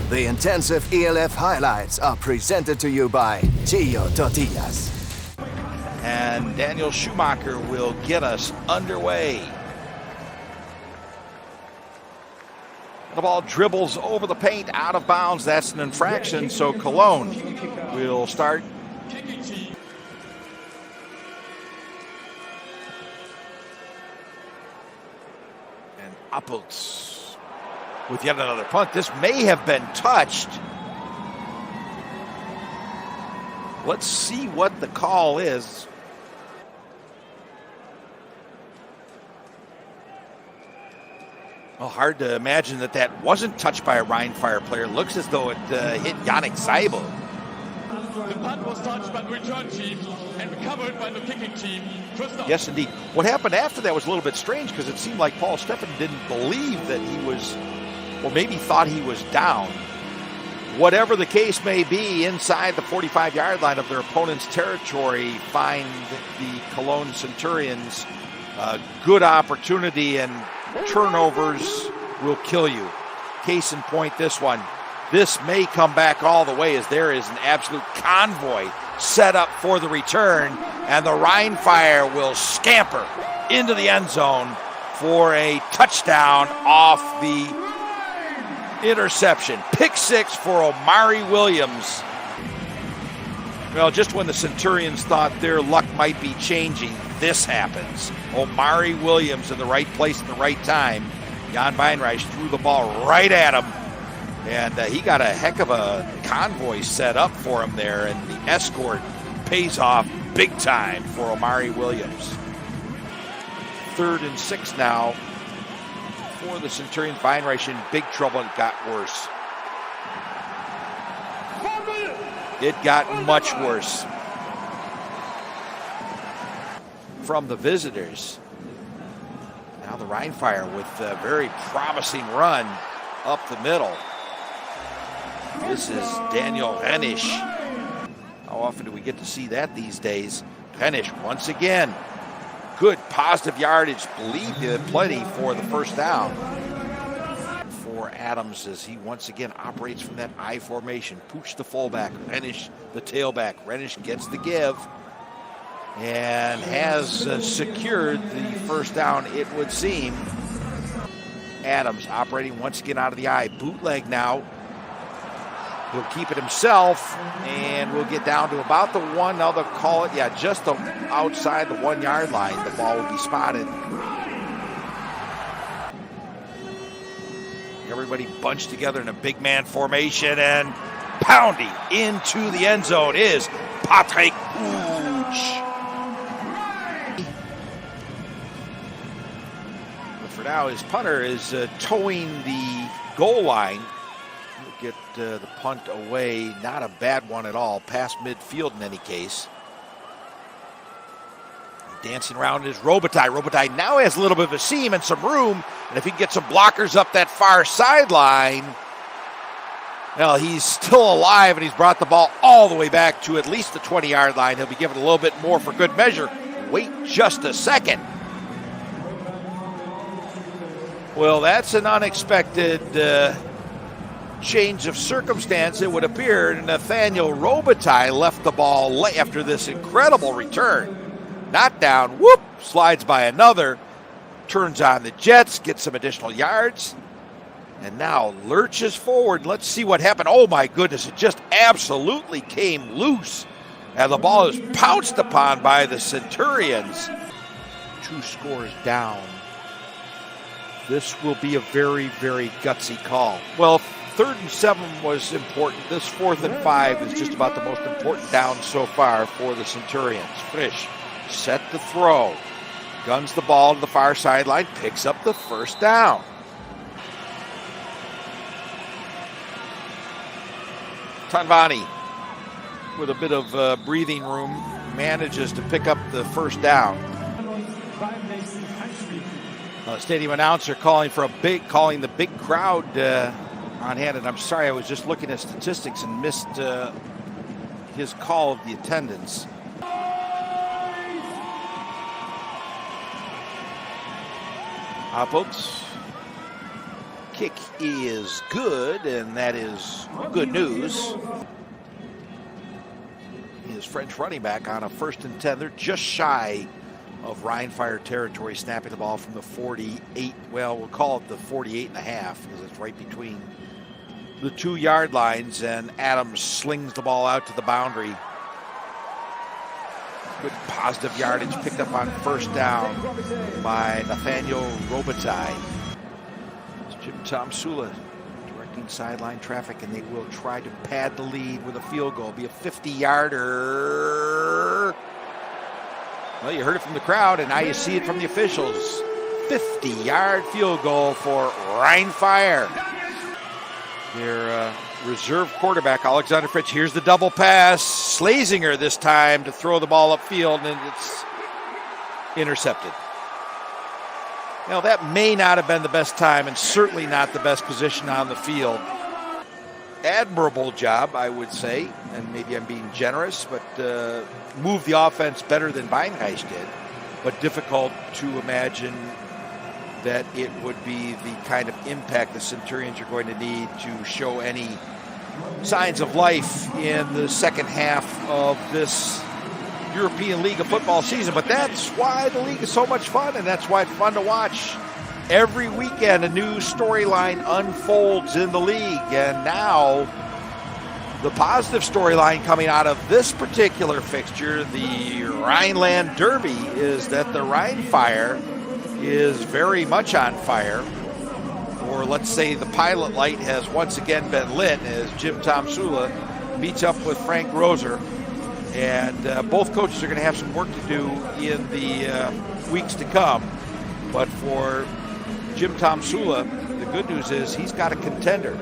The intensive ELF highlights are presented to you by Chio Tortillas. And Daniel Schumacher will get us underway. The ball dribbles over the paint, out of bounds. That's an infraction, so Cologne will start. And Appels with yet another punt. This may have been touched. Let's see what the call is. Well, hard to imagine that wasn't touched by a Rhein Fire player. Looks as though it hit Yannick Seibel. The punt was touched by the return team and recovered by the kicking team. Yes, indeed. What happened after that was a little bit strange because it seemed like Paul Steffen didn't believe that he was, or maybe thought he was down. Whatever the case may be, inside the 45-yard line of their opponent's territory, find the Cologne Centurions a good opportunity, and turnovers will kill you. Case in point, this one. This may come back all the way as there is an absolute convoy set up for the return, and the Rhein Fire will scamper into the end zone for a touchdown off the interception. Pick six for Omari Williams. Well, just when the Centurions thought their luck might be changing, this happens. Omari Williams in the right place at the right time. Jan Weinreich threw the ball right at him, and he got a heck of a convoy set up for him there, and the escort pays off big time for Omari Williams. 3rd and 6 now for the Centurions. Weinreich in big trouble. It got worse. It got much worse. From the visitors. Now the Rhein Fire with a very promising run up the middle. This is Daniel Hennisch. How often do we get to see that these days? Hennisch once again. Good positive yardage, believe plenty for the first down. For Adams as he once again operates from that I formation. Pooch the fullback, Hennisch the tailback. Hennisch gets the give and has secured the first down, it would seem. Adams operating once again out of the I. Bootleg now. He'll keep it himself, and we'll get down to about the one. Now they'll call it, just outside the 1 yard line. The ball will be spotted. Everybody bunched together in a big man formation, and pounding into the end zone is Patrick Pooch. But for now, his punter is towing the goal line. Get the punt away. Not a bad one at all. Past midfield in any case. Dancing around is Robitaille. Robitaille now has a little bit of a seam and some room. And if he can get some blockers up that far sideline, well, he's still alive, and he's brought the ball all the way back to at least the 20-yard line. He'll be given a little bit more for good measure. Wait just a second. Well, that's an unexpected change of circumstance, it would appear. Nathaniel Robitaille left the ball after this incredible return. Not down, whoop, slides by another, turns on the jets, gets some additional yards, and now lurches forward. Let's see what happened. Oh my goodness, it just absolutely came loose, and the ball is pounced upon by the Centurions. 2 scores down. This will be a very, very gutsy call. Well, 3rd and 7 was important. This 4th and 5 is just about the most important down so far for the Centurions. Frisch set the throw, guns the ball to the far sideline, picks up the first down. Tanvani, with a bit of breathing room, manages to pick up the first down. Stadium announcer calling the big crowd on hand, and I'm sorry, I was just looking at statistics and missed his call of the attendance. Appels Kick is good, and that is good news. His French running back on a 1st and 10. They're just shy of Rhein Fire territory, snapping the ball from the 48. Well, we'll call it the 48 and a half because it's right between the 2-yard lines, and Adams slings the ball out to the boundary. Good positive yardage picked up on 1st down by Nathaniel Robitaille. It's Jim Tomsula directing sideline traffic, and they will try to pad the lead with a field goal. It'll be a 50-yarder. Well, you heard it from the crowd, and now you see it from the officials. 50-yard field goal for Rhein Fire. Their reserve quarterback, Alexander Fritz. Here's the double pass. Slazinger this time to throw the ball upfield, and it's intercepted. Now, that may not have been the best time, and certainly not the best position on the field. Admirable job, I would say, and maybe I'm being generous, but moved the offense better than Beinheist did, but difficult to imagine that it would be the kind of impact the Centurions are going to need to show any signs of life in the second half of this European League of Football season. But that's why the league is so much fun, and that's why it's fun to watch. Every weekend, a new storyline unfolds in the league, and now the positive storyline coming out of this particular fixture, the Rhineland Derby, is that the Rhein Fire is very much on fire, or let's say the pilot light has once again been lit as Jim Tomsula meets up with Frank Roser, and both coaches are going to have some work to do in the weeks to come. But for Jim Tomsula, the good news is he's got a contender.